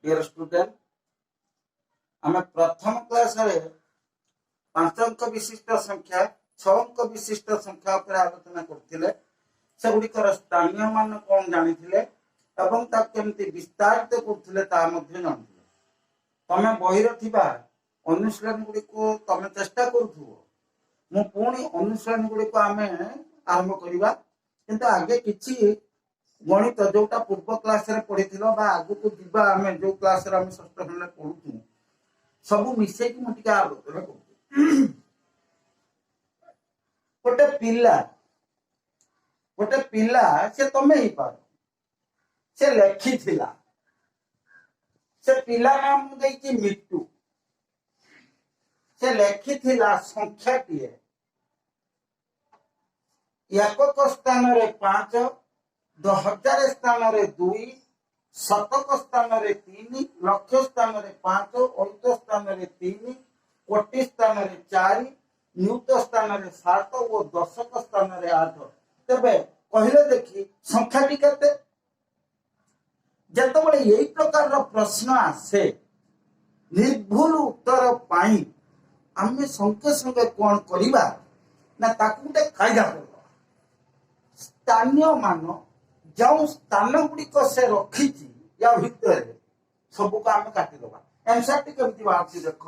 Dear student आम प्रथम class रे 5 अंक विशिष्ट संख्या 6 अंक विशिष्ट संख्या पर आलोचना करथिले सेगुड़िकर स्थानीय मान कौन जानिथिले एवं ता केमती विस्तारित करथिले ता मध्ये जानिथिले तमे बहिर थिबा अनुशीलन गुडी को तमे चेष्टा करूथुबो मु पुणी अनुशीलन गुडी को आमे आरंभ करिबा किंतु आगे किछि गणित जोटा पूर्व क्लास रे पढ़िथिलो बा आगु को दिबा आमे जो क्लास रे आमे षष्ठ खंड पढुथु सब मिसे कि मटिका आलोचना करू गोटे पिला से तमे ही पार से लेखि थिला से पिला नाम देई कि मिट्टू से लेखि थिला संख्या टिए एकक स्थान रे 5 1000 स्थान रे 2 शतक स्थान रे 3 लक्ष स्थान रे 5 अयुत स्थान रे 3 कोटि स्थान रे 4 नियुत स्थान रे 7 और दशक स्थान रे 8 तबे कहले देखी संख्या टी केते जतबळे एई प्रकार रो प्रश्न आसे निर्भुल उत्तर पाई आमे संख्या संगे कोन करिबा ना ताकुटे कायदा करबा स्थानीय मान जो स्थान गुड़िक से रखी या भितर सब को आम काटिदबा आंसर टी केमती बाहर देख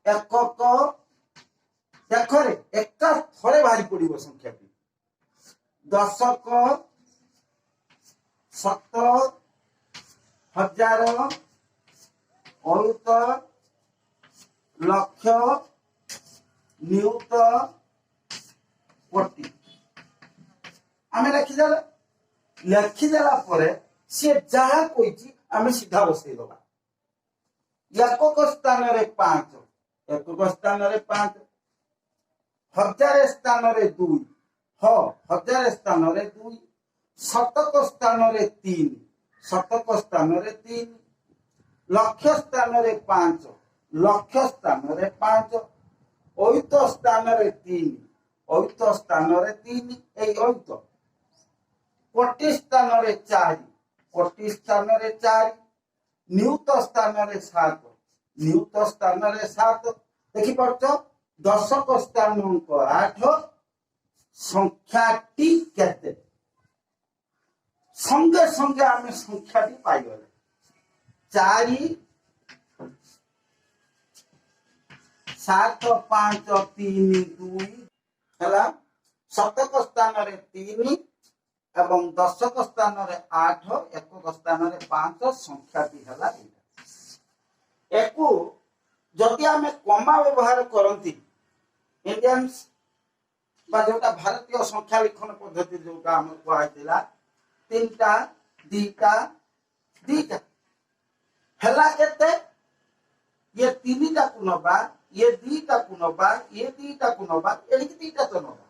एकक देखरे एका थरे बाहरी पड़िबो संख्या टी दशक शत हजार अयुत लक्ष नियुत कोटि आमे लिखिदेला सी जहा कही आमे सीधा बसई दबा एकक स्थान रे 5 एकक स्थान रे 5 हजार स्थान रे 2 हजार स्थान रे 2 शतक स्थान रे 3 शतक स्थान रे 3 लक्ष स्थान रे 5 लक्ष स्थान रे 5 अयुत स्थान रे 3 अयुत स्थान रे 3 ए अयुत कोटि स्थान रे 4 कोटि स्थान रे 4 नियुत स्थान रे 7 नियुत स्थान रे 7 देखि परछो दशक स्थान अंक 8 संख्या टी केते संगे संगे आमे संख्या टी पाई गले 4 7 5 3 2 हला शतक स्थान रे 3 एवं दशक स्थान रे 8 एकक स्थान रे 5 संख्या टी हला एकु जदि आमे कमा व्यवहार करंती इंडियंस बा जोटा भारतीय संख्या लिखन पद्धति जोटा हम कहैतिला 3टा 2टा 2टा हला केते ये 3टा को नबा ये 2टा को नबा ये 2टा को नबा एली 2टा तो नबा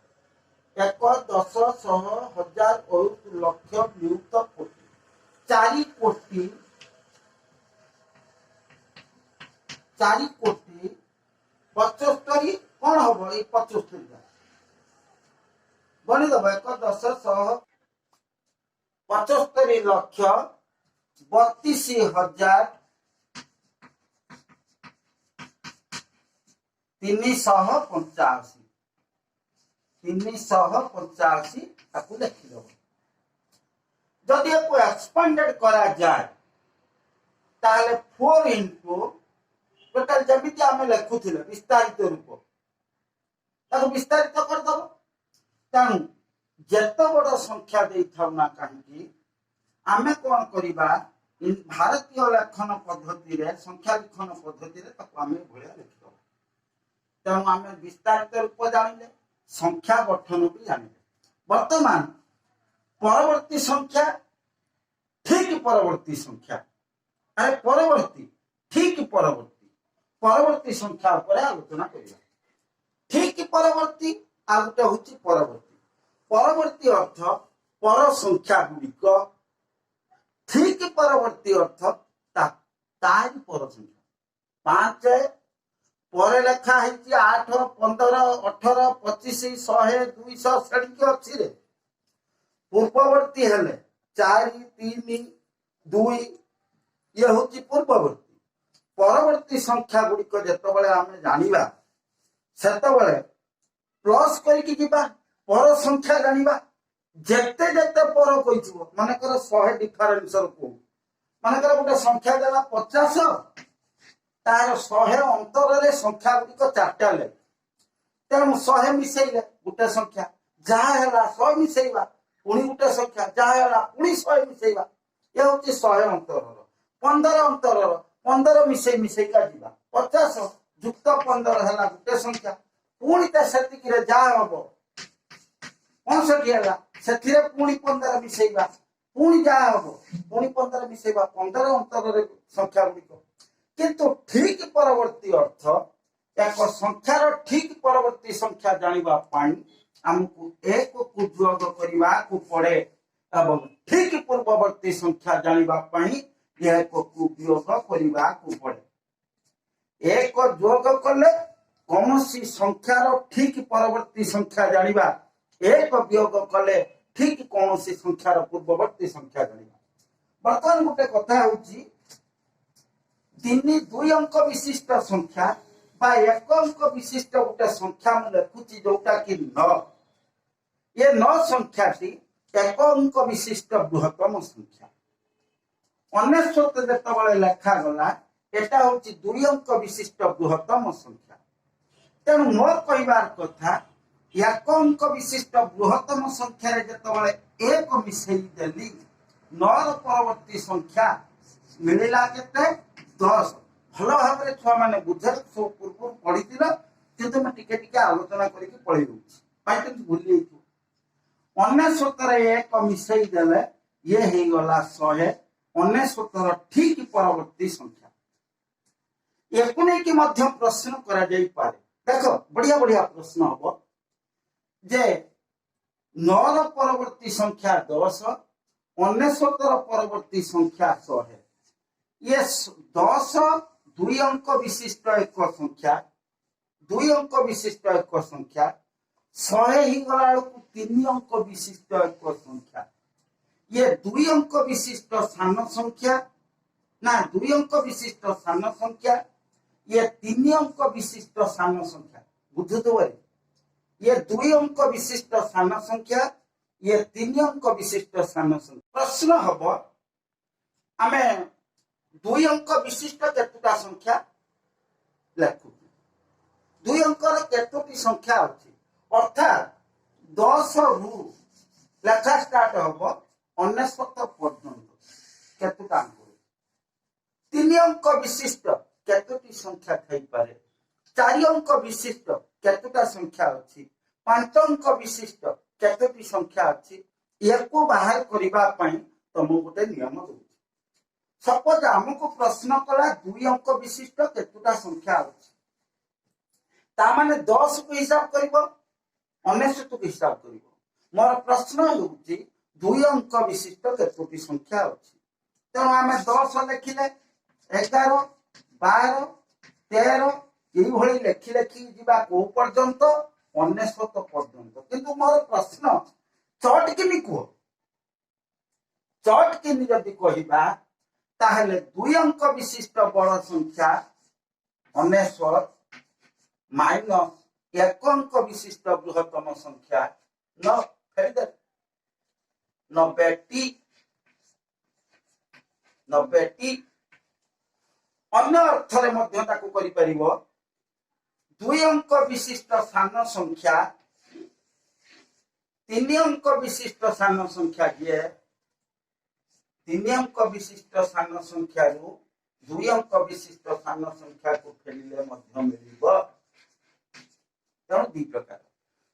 1 10 100 हजार अयुत लक्ष नियुत कोटि 4 कोटि 75 कौन हम ये 75 गणी दब 1 10 100 75 लक्ष 32,000 385 385 ताकू लिखि दब जदि एको एक्सपेंडेड करा जाए ताले 4 इनटू टोटल जमिति आमे लिखुथिले विस्तारित रूप ताकू विस्तारित कर दब तानु जत बड़ संख्या देई थाउ ना काहे आमे कोन करिबा भारतीय लेखन पद्धति रे संख्या लिखन पद्धति रे ताकू आमे भलिया लिखि दब तानु आमे विस्तारित रूप जानिले संख्या गठन भी जानिले वर्तमान परवर्ती संख्या ठीक परवर्ती संख्या अरे परवर्ती ठीक परवर्ती संख्या पर आलोचना करिया ठीक परवर्ती आ गोटे होची परवर्ती अर्थ पर संख्या गुड़िक ठीक परवर्ती अर्थ तारी पर संख्या 5 पर लेखा है 8 15 18 25 100 200 सेडिक अछि रे पूर्ववर्ती हेले 4 3 2 ये हूँ पूर्ववर्ती परवर्ती संख्या गुड़िक जिते आम जाना से प्लस कर पर संख्या जाना जेते जेते पर कही मानकर 100 डिफरेन्स को मानकर गोटे संख्या देला 50 तार 100 अंतर संख्या गुड़िक 4टा ले तेणु 100 मिसेले गोटे संख्या जहाँ है 100 मिसेवा पुणी गोटे संख्या जहाँ है पुणी 100 मिसेवा ये हूँ 100 अंतर 15 अंतर 15 मिसे मिसेका जीवा 50 युक्त 15 है गोटे संख्या पुणी से जहाँ हम 65 है पुणी 15 मिसेवा पुणी जहाँ हम पुणी 15 मिसेवा 15 अंतर संख्या गुड़िक किंतु ठीक परवर्ती अर्थ एक संख्यार ठीक परवर्ती संख्या जानापी आमको एक को जोग करने को पड़े एवं ठीक पूर्ववर्ती संख्या जानापी एक को वियोग करने को पड़े एक जोग कले कौन सी संख्यार ठीक परवर्ती संख्या जाना एक वियोग कले ठीक कौन सी संख्यार पूर्ववर्ती संख्या जाना बर्तमान गोटे कथा हूँ 2 अंक विशिष्ट संख्या बा 1 अंक विशिष्ट गोटे संख्या मुझे लिखुची जोटा कि 9 ये 9 संख्याटी 1 अंक विशिष्ट बृहत्तम संख्या 99 जो लेखागला एटा हूँ 2 अंक विशिष्ट बृहत्तम संख्या तेणु मोर कहबार कथा 1 अंक विशिष्ट बृहत्तम संख्या जो एक मिसई देली 9 परवर्ती संख्या मिलला के 10 भल भाव में छुआ मैंने बुझे पूर्व पढ़ी किंतु मैं टिके आलोचना करके पढ़ी दूसरी भूली 99 एक मिसई देले ये हो गला 100 99 ठीक परवर्ती संख्या एक नहीं मध्य प्रश्न करा जाई पारे देख बढ़िया बढ़िया प्रश्न हम जे 9 परवर्ती संख्या 10 99 परवर्ती संख्या 100 ये 10 2 अंक विशिष्ट एक संख्या 2 अंक विशिष्ट एक संख्या 100 ही गला 3 अंक विशिष्ट एक संख्या ये 2 अंक विशिष्ट सान संख्या ना 2 अंक विशिष्ट सान संख्या ये 3 अंक विशिष्ट सान संख्या बुझ तो ये 2 अंक विशिष्ट सान संख्या ये 3 अंक विशिष्ट सान संख्या प्रश्न हम आम 2 अंक विशिष्ट केतुटा संख्या लिखु 2 अंकर केतोटी संख्या अच्छी अर्थात 10 रु लेखा स्टार्ट हम 99 पर्यंत केतुटा अंक 3 अंक विशिष्ट केतोटी संख्या थई पारे 4 अंक विशिष्ट केतुटा संख्या अच्छी 5 अंक विशिष्ट केतोटी संख्या अच्छी याको बाहर करबा पई तुम गोटे नियम दो सपोज आमको प्रश्न कला 2 अंक विशिष्ट केतुटा संख्या अच्छी ता माने 10 को हिसाब करिवो 99 को हिसाब करिवो मोर प्रश्न होउची 2 अंक विशिष्ट केतोटी संख्या अच्छी तेणु आम 10 लिखिले 11 12 13 ये लेखि लेखि जीवा को पर्यंत 99 पर्यंत किंतु मोर प्रश्न चट किनी कह चट किनी जदि कहबा ताहले 2 अंक विशिष्ट बड़ संख्या 99 माइनस 1 अंक विशिष्ट बृहत्तम संख्या 9 फेरदे 90 अन्य अर्थरे मध्य ताकू करि परिबो 2 अंक विशिष्ट सान संख्या 3 अंक विशिष्ट सान संख्या किए 3 अंक विशिष्ट सान संख्या 2 अंक विशिष्ट सान संख्या को फेरिले मध्य मिलिबो तेणु 2 प्रकार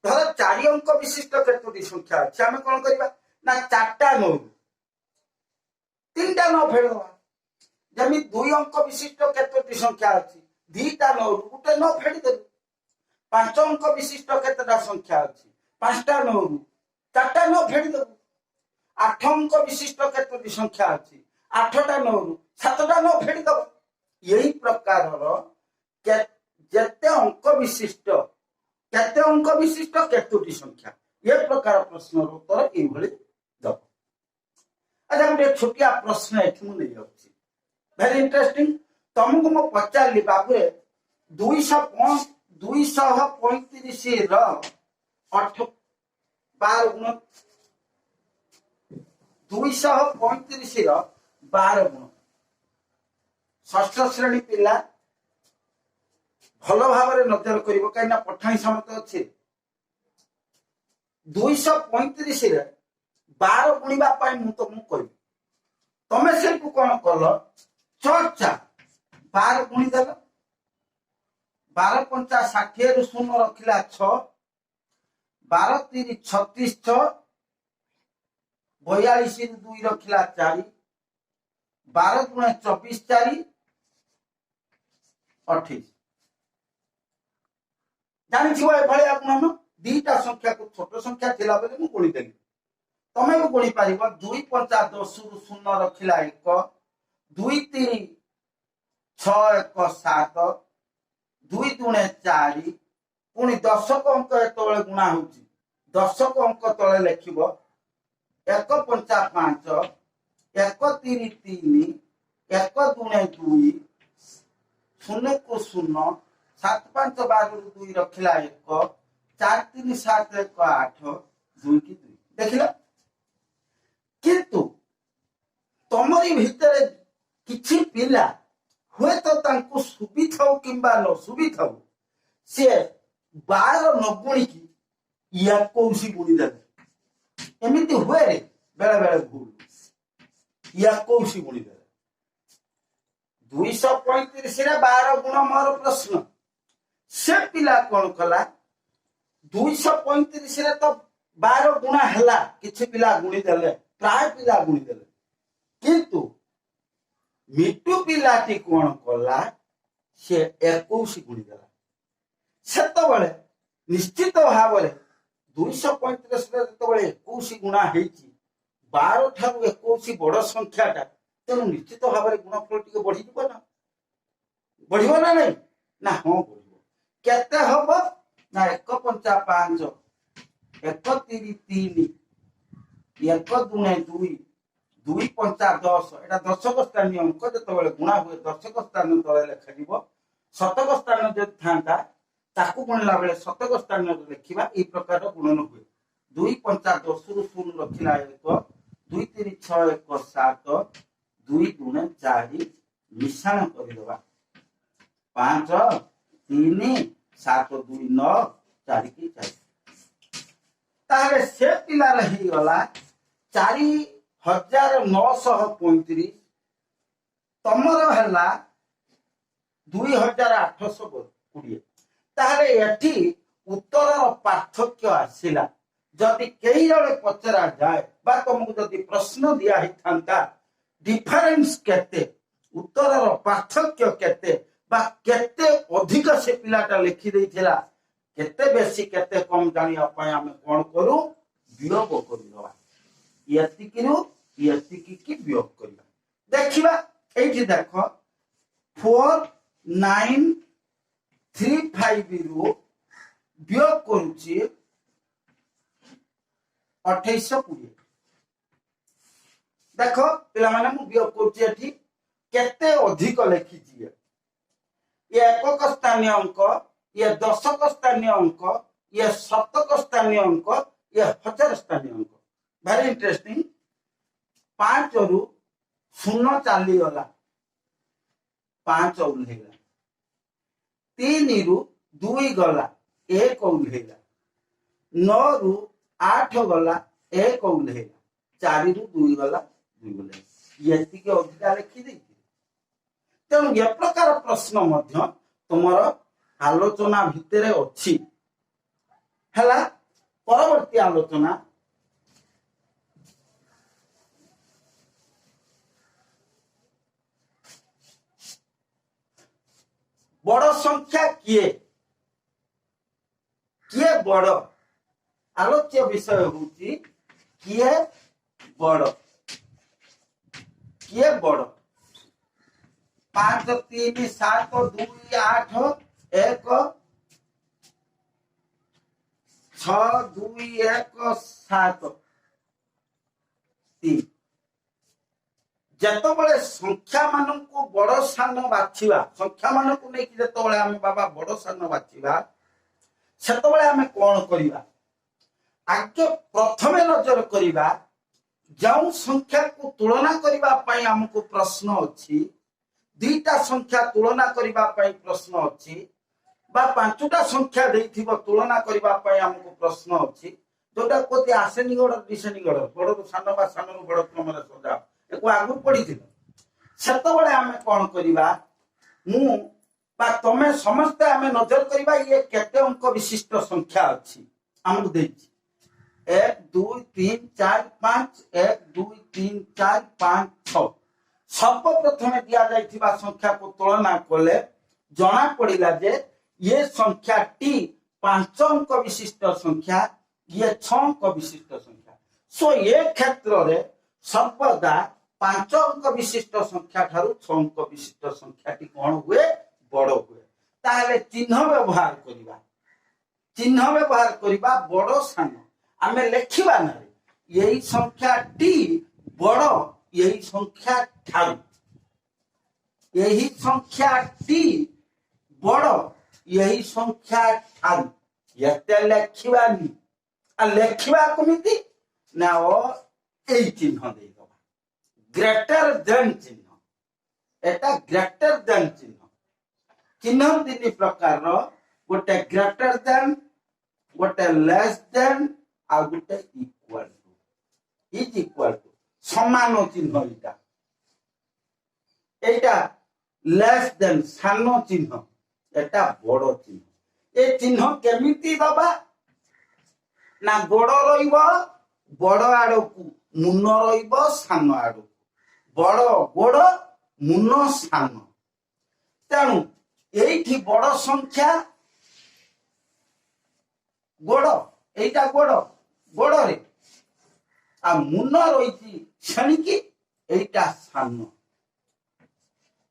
धर 4 अंक विशिष्ट केतोटी संख्या अछि आमे कोन करबा ना 4टा 9 3टा 9 फेरवा जमी 2 अंक विशिष्ट केतोटी संख्या अछि 2टा 9 गुटे 9 फेडी दे 5 अंक विशिष्ट केतटा संख्या अछि 5टा 9 4टा 9 फेडी दे 8 अंक विशिष्ट केतोटी संख्या अछि 8टा 9 7टा 9 फेडी दे यही प्रकार जेते अंक विशिष्ट केते अंक विशिष्ट केतोटी संख्या ये प्रकार प्रश्न उत्तर ये दब अच्छा गोटे छोटिया प्रश्न एठी नहीं जाउछि वेरी इंटरेस्टिंग तुमको मु पचारि बाबू 235 12 गुण 235 12 गुण षष्ठ श्रेणी पिला भल भाव नजर कर कहीं पठाणी समत अच्छे 235 12 गुणा तुमको कह तमें से कौन कल चर्चा 12 गुणी देल 12 पंचा 60 रु शून्य रखिला 6 12 3 36 6 42 रु 2 रखिला 4 12 गुणे 24 4 28 जानी भाया गुणन दीटा संख्या को छोट संख्या थिला बेले मु गुणी देली तमे भी गुणी पारिबो 2 पंचा 10 रु शून्य रखिला 1 2 3 6 1 7 2 दुणे 4 पुणी 10 को अंक एतबेले गुणा होउची 10 को अंक तळे लिखिबो 1 पंचा 5 1 3 3 1 दुणे 2 शून्य को शून्य 7 5 12 रु 2 रखिला 1 4 3 7 1 8 2 की 2 देखिला किंतु तमरी भितर किछि पिला हुए तो तांको सुबि थाउ किंबा न सुबि थाउ से 12 न गुणी की या कोसी गुणी दे एमिति हुए रे बेला बेला भूल या कोसी गुणी दे 235 रे 12 गुण मोर प्रश्न से पिला कोन कला 235 रे तो 12 गुणा हला किछि पिला गुणी देले प्राय पिला गुणी देले किंतु मिटू पिलाटी कोन कला से 21 गुणी देला सेतो बेले निश्चित भाव रे 235 रे तो बेले 21 गुणा हेची 12 ठारू 21 बड़ संख्याटा तेणु निश्चित भाव रे गुणफल टिके बढ़ी जीव ना नहीं ना हाँ बढ़िबो केते हबो ना 1 पंचा 5 1 3 3 1 दुणे 2 2 पंचा 10 एटा दशक स्थानीय अंक जेतबेले गुणा हुए दशक स्थान तळे लेखा जीव शतक स्थान जे थांता ताकू गुणला बेले शतक स्थान लिखिबा ई प्रकार गुणन हुए 2 पंचा 10 रु 0 रखिला 1 2 3 6 1 7 2 दुणे 4 मिश्रण कर देबा 5 3 7 2 9 4 की 4 तारे से पिला रही गला 4935 तमर हला 2820 तारे एठी उत्तर पार्थक्य आसिला जदि कई जड़े पचरा जाए बा तुमको जदि प्रश्न दिया ही थांता डिफरेंस केते उत्तर पार्थक्य केते बा केते अधिक से पिलाटा लिखि देथिला केते बेसी केते कम जानिया पय हम कोन करू वियोग करदवा यतिकी की वियोग करबा देखिबा एठी देखो 4935 रु वियोग करूची 2820 देखो पिला माने मु वियोग करूची एठी केते अधिक लिखिची ये एकक स्थानीय अंक ये दशक स्थानीय अंक ये शतक स्थानीय अंक ये हजार स्थानीय अंक वेरी इंटरेस्टिंग 5 रु 0 चाली गला 5 उल्हेला 3 रु 2 गला 1 उल्हेला 9 रु 8 गला 1 उल्हेला 4 रु 2 गला 2 उल्हेला यति के अधिका लिखि देती तेणु ये प्रकार प्रश्न मध्य तुमर आलोचना भितरे अच्छी हला परवर्ती आलोचना बड़ संख्या किए किए बड़ आलोच्य विषय होची किए बड़ 5 3 7 2 8 1 6 2 1 7 3 ଯେତେବେଳେ ସଂଖ୍ୟା ମାନଙ୍କୁ ବଡ ସାନ ବାଛିବା, ସଂଖ୍ୟା ମାନଙ୍କୁ ନେଇକି ଯେତେବେଳେ ଆମେ ବାବା ବଡ ସାନ ବାଛିବା, ସେତେବେଳେ ଆମେ କଣ କରିବା? ଆଗେ ପ୍ରଥମେ ନଜର କରିବା ଯେଉଁ ସଂଖ୍ୟାକୁ ତୁଳନା କରିବା ପାଇଁ ଆମକୁ ପ୍ରଶ୍ନ ଅଛି, ଦୁଇଟା ସଂଖ୍ୟା ତୁଳନା କରିବା ପାଇଁ ପ୍ରଶ୍ନ ଅଛି, বা ପାଞ୍ଚଟା ସଂଖ୍ୟା ଦେଇଥିବ ତୁଳନା କରିବା ପାଇଁ ଆମକୁ ପ୍ରଶ୍ନ ଅଛି, ଯୋଉଟା କୋଉଠି ଆସେନି ଗଡ ଦିଶେନି ଗଡ, ବଡରୁ ସାନ ବା ସାନରୁ ବଡ କ୍ରମରେ ସଜାଅ, ଏକୁ ଆଗରୁ ପଢିଥିଲ। ସେତେବେଳେ ଆମେ କଣ କରିବା? ମୁଁ ବା ତମେ ସମସ୍ତେ ଆମେ ନଜର କରିବା ଇଏ କେତେ ଅଙ୍କ ବିଶିଷ୍ଟ ସଂଖ୍ୟା ଅଛି ଆମକୁ ଦେଇଛି। 1 2 3 4 5 1 2 3 4 5 6 ସର୍ବପ୍ରଥମେ ଦିଆଯାଇଥିବା ସଂଖ୍ୟାକୁ ତୁଳନା କଲେ ଜଣା ପଡିଲା ଯେ ये संख्या टी 5 अंक विशिष्ट संख्या, ये 6 अंक विशिष्ट संख्या। सो ये क्षेत्र रे सर्वदा 5 अंक विशिष्ट संख्या ठारू 6 अंक विशिष्ट संख्या टी कौन हुए? बड़ हुए। ताहले चिन्ह व्यवहार करिबा, चिन्ह व्यवहार करिबा बड़ सान आमे लेखिबा ना यही संख्या टी बड़ यही संख्या ठारू, यही संख्या टी बड़ यही संख्या ठारू एते लेखिबानी आ लेखिबा कमिति ना ओ एई चिन्ह दे दबा ग्रेटर देन चिन्ह। एटा ग्रेटर देन चिन्ह, चिन्ह तीन प्रकार रो, गोटे ग्रेटर देन, गोटे लेस देन आ गोटे equal to. Is equal to समान चिन्ह, एटा एटा लेस देन सान चिन्ह, एटा बड़ चिन्ह। ए चिन्ह केमिति दबा ना गोड़ रहिबो बड़ आड़कू, मुन रहिबो सान आड़कू, बड़ गोड़ मुन सान। तेणु एठी बड़ संख्या गोड़, एटा गोड़ गोड़ रे आ मुन रहिची छणिकी, एटा सान,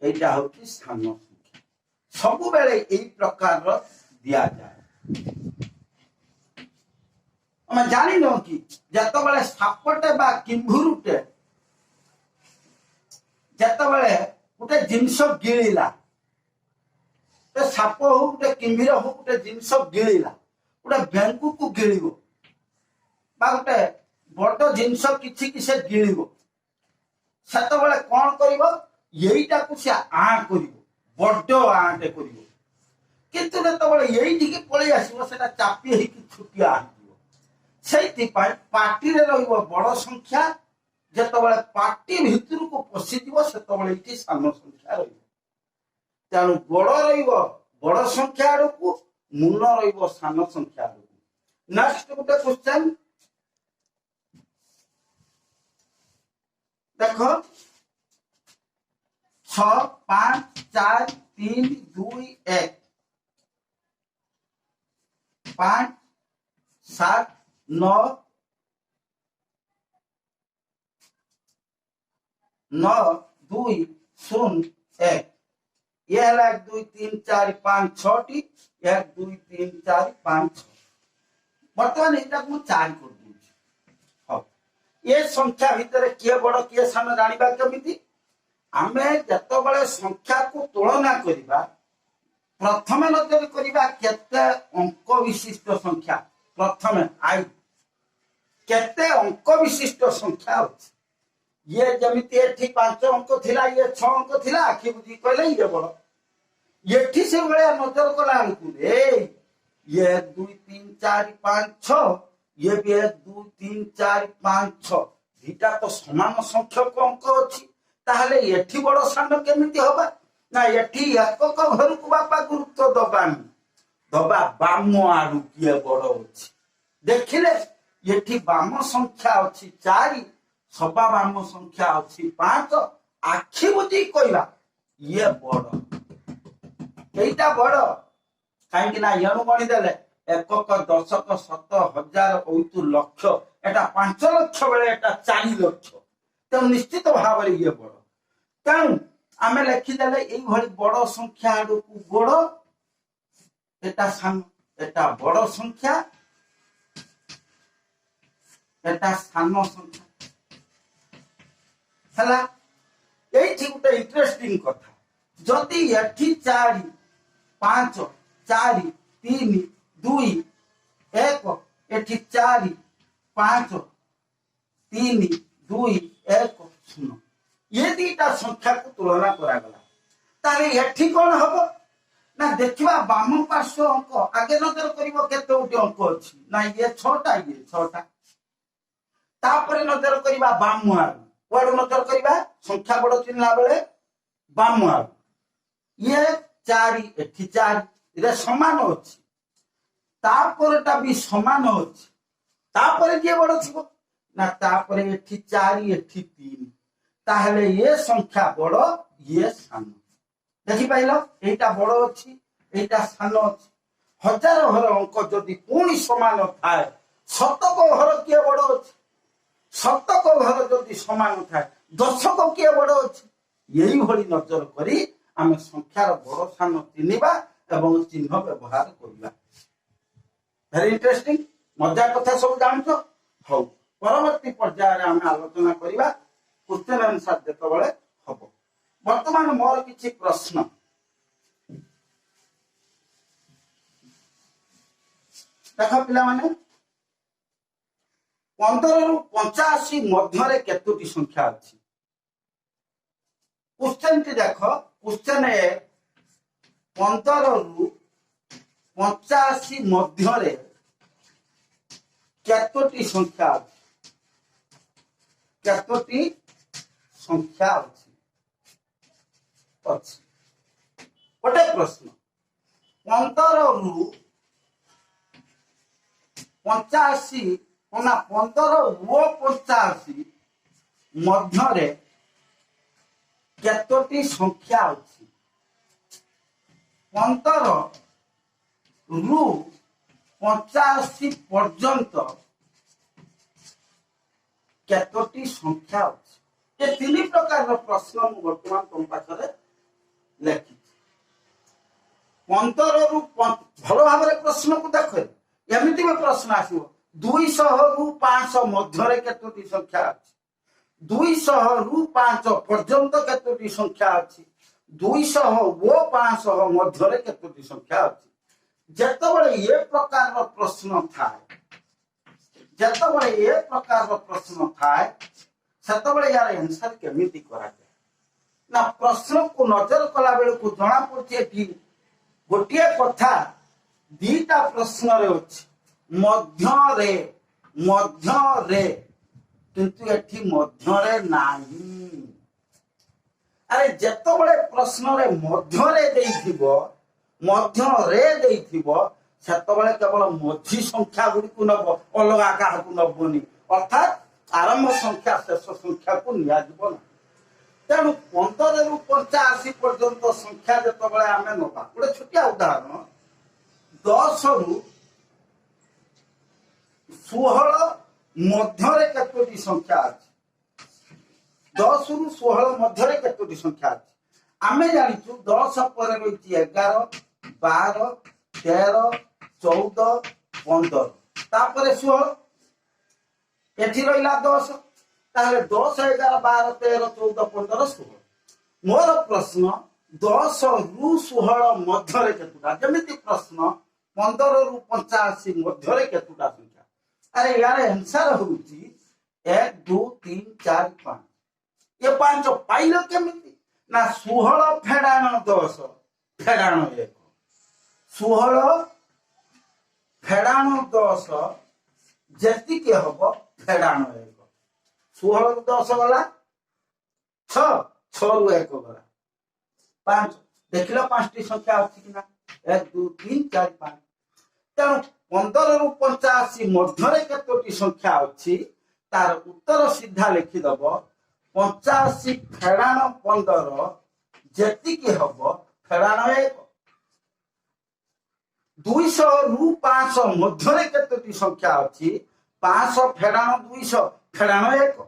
एटा होची सान। सबु बेले एई प्रकार दिया जाए। हम जानी न कि जत बेले सापटे बा किंभुरुटे जत बेले गोटे जिनस गिळिला, ते साप हो गोटे किंभीर हो गोटे जिनस गिळिला, गोटे बेंकु को गिळिबो बा गोटे बड़ जिनस किछि कि से गिळिबो, सेत बेले कोन करिवो? एईटा को से आ करिवो, बड़ आटे करिवो। किंतु जेतबेले एईटिकी पळेई आसीबो सेटा चापी हेकी छुटिया आइबो। सेइथिपाई पार्टी रे रहिबो बड़ संख्या, जेतबेले पार्टी भितर को पसिदिबो सेतबेले एठी सान संख्या रहिबो। तेणु बड़ रहिबो बड़ संख्या आडकू, मुन रहिबो सान संख्या आडकू। नेक्स्ट गोटे क्वेश्चन देखो, 6 5 4 3 2 1 5 7 9 9 2 0 1 ये 1 2 3 4 5 6 टी 1 2 3 4 5 6 बर्तमान एटा को 4 कर दूची। हां ये संख्या भितर किए बड़ किए सान जानिबा केमिति? आमे जतबेले संख्या को तुलना करिबा प्रथमे नजर करिबा केते अंक विशिष्ट संख्या, प्रथमे आई केते अंक विशिष्ट संख्या अछि। ये जमिति एठी 5 अंक थिला, ये 6 अंक थिला, आखि बुझी कहले ये बड़, एठी से बळे नजर कला को रे ये 1 2 3 4 5 6, ये भी 1 2 3 4 5 6 दुटा तो समान संख्यक अंक अछि, ताहले एठी बड़ सान केमिति होबा ना? एठी एकक घर को बापा गुरुत्व दबानी दबा बाम आडू किए बड़ अछि। देखिले एठी बाम संख्या अछि 4, सभा बाम संख्या अछि 5, आखि बुझी कहला ये बड़, एटा बड़ काहेकि ना यनु गणी देले एकक दशक शत हजार ओतु लक्ष, एटा 5 लक्ष बेले एटा 4 लक्ष, तो निश्चित भाव रे ये बड़। तेणु आमे लेखि देले एई भली बड़ संख्या आडकू गोड़, एटा सान, एटा बड़ संख्या, एटा सान संख्या हला। এইটি গোটে ইন্টারেস্টিং কথা যদি এটি 4 5 4 3 2 1 এটি 4 5 3 2 1 0 ये दीटा संख्या को तुलना करागला ताले एठी कोन हबो ना देखिबा बाम पार्श्व अंक आगे नजर करिवो केतोटी अंक अछि ना ये 6टा तापर नजर करिबा बाम आड़ कोड नजर करिबा संख्या बड़ चिन्हला बेले बाम आड़ ये 4 एठी 4 इरे समान अछि तापरटा भी समान अछि तापर के बड़ थिबो ना तापर एठी 4 एठी 3 ताहले ये संख्या बड़ ये सान देखि पाइलो एटा बड़ अछि एटा सान अछि हजार घर अंक जदि पूर्ण समान थाए शतक घर के बड़ अछि शतक घर जदि समान थाए दशक के बड़ अछि यही भली नजर करी आमे संख्यार बड़ सान चिन्हिबा एवं चिन्ह व्यवहार करिबा वेरी इंटरेस्टिंग मजा कथा सब जानछो हो परवर्ती पर्याय रे आमे आलोचना करिबा क्वेश्चन आंसर जेतबेले हबो वर्तमान मोर किछि प्रश्न देखो पिला माने 15 रु 85 मध्य केतोटी संख्या अछि क्वेश्चन टी देखो क्वेश्चन ए 15 रु 85 मध्य केतोटी संख्या अछि केतोटी संख्या अछि गोटे प्रश्न 15 रु 85 ना 15 व 85 मध्य केतोटी संख्या अछि 15 रु 85 पर्यंत केतोटी संख्या अछि ये 3 प्रकार प्रश्न वर्तमान तुम पाखरे लिखि 15 रु भल भाव प्रश्न को देख एमती में प्रश्न आसो 200 रु 500 मध्य केतोटी संख्या अछि 200 रु 500 पर्यंत केतोटी संख्या अछि 200 व 500 मध्य केतोटी संख्या अछि जेतबळे ये प्रकार प्रश्न थाए जेतबळे ये प्रकार प्रश्न थाए सेतबळे यार आंसर केमिति करा जाय ना प्रश्न को नजर कला बेल को जना पड़छे कि गोटिए कथा दीटा प्रश्न रे अछि मध्य रे किंतु एठी मध्य रे नाही अरे जेतबळे प्रश्न रे मध्य रे देइथिबो सेतबळे केवल मध्य संख्या गुडी को नब अलगा का को नबनी अर्थात आरंभ संख्या शेष संख्या को निया जीवन तेणु 15 रु 85 पर्यंत संख्या जेतबळे आमे नबा गोटे छोटिया उदाहरण 10 रु 16 मध्य केतोटी संख्या अछि 10 रु 16 मध्य केतोटी संख्या अछि आमे जानिछु 10 पर रहिछि 11 12 13 14 15 तापर 16 एठी रहिला 10 ताले 10 11 12 13 14 15 16 मोर प्रश्न 10 रु 16 मध्य केतुटा जेमिति प्रश्न 15 रु 85 मध्य केतुटा संख्या अरे यार आंसर होउची 1 2 3 4 5 ये 5 पाइलो केमिति ना 16 फेडाण 10 फेडाण 1 16 फेडाण 10 जेति के हबो फेडाण 1 16 रु 10 गला 6 6 रु 1 गला 5 देखिलो 5 टी संख्या अछि कि ना 1 2 3 4 5 तेणु 15 रु 85 मध्य केतोटी संख्या अछि तार उत्तर सीधा लिखि दबो 85 फेडाण 15 जेति के हबो फेडाण 1 200 रु 500 मध्य केतोटी संख्या अछि 500 फेडाण 200 फेडाण 1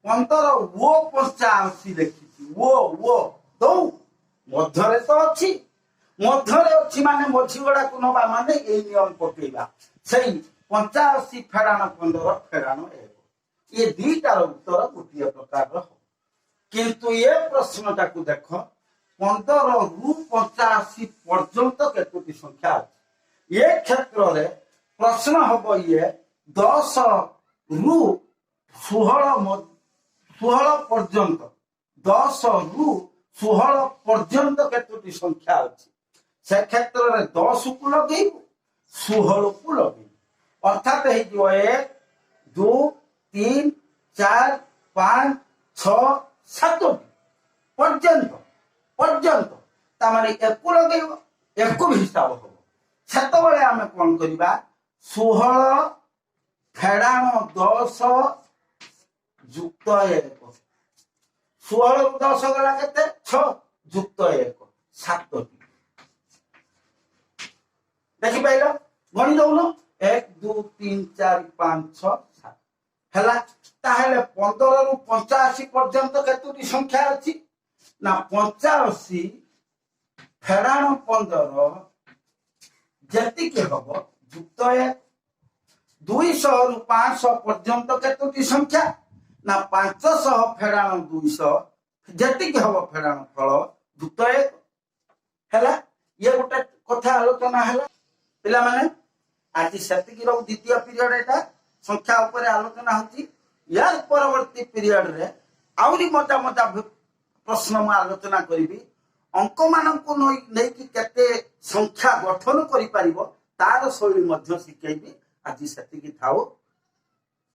15 वो 85 लिखिछि वो दो मध्य तो अछि मध्य अच्छी माने मझी गड़ा को नबा माने ए नियम पकेबा सही 85 फेडाण 15 फेडाण 1 ये दीटार उत्तर गोटिए प्रकार हो किंतु ये प्रश्नटा को देख 15 रु 85 पर्यंत केतोटी संख्या अछि ये क्षेत्र रे प्रश्न हबो ये 10 रु 16 पर्यंत 10 रु 16 पर्यंत केतोटी संख्या अछि से क्षेत्र रे 10 को लगेबो 16 को लगेबो अर्थात हे जो 1 2 3 4 5 6 7 पर्यंत पर्यंत तामाने एको लगेबो एको हिसाब हो सेतो बेले आमे कोन करिबा 16 फेडाण 10 जुक्त 1 16 रु 10 गला केते 6 जुक्त 1 7 देखि पाइलो गणि दउनो 1 2 3 4 5 6 7 हला ताहेले 15 रु 85 पर्यंत केतोटी संख्या अछि ना 85 फेडाण 15 जति के हबो जुक्त 1 200 रु 500 पर्यंत केतोटी संख्या ना 500 फेडाण 200 जति के हबो फेडाण फल जुक्त 1 हला ये गोटे कथा आलोचना हला पिला माने आज सेति की रो द्वितीय पीरियड एटा संख्या ऊपर आलोचना होती यार परवर्ती पीरियड रे आउरी मजा मजा प्रश्न में आलोचना करी अंक मान को नहीं कि केते संख्या गठन करि परिबो तार शैली मध्य शिखेबी आज सेति की थाओ।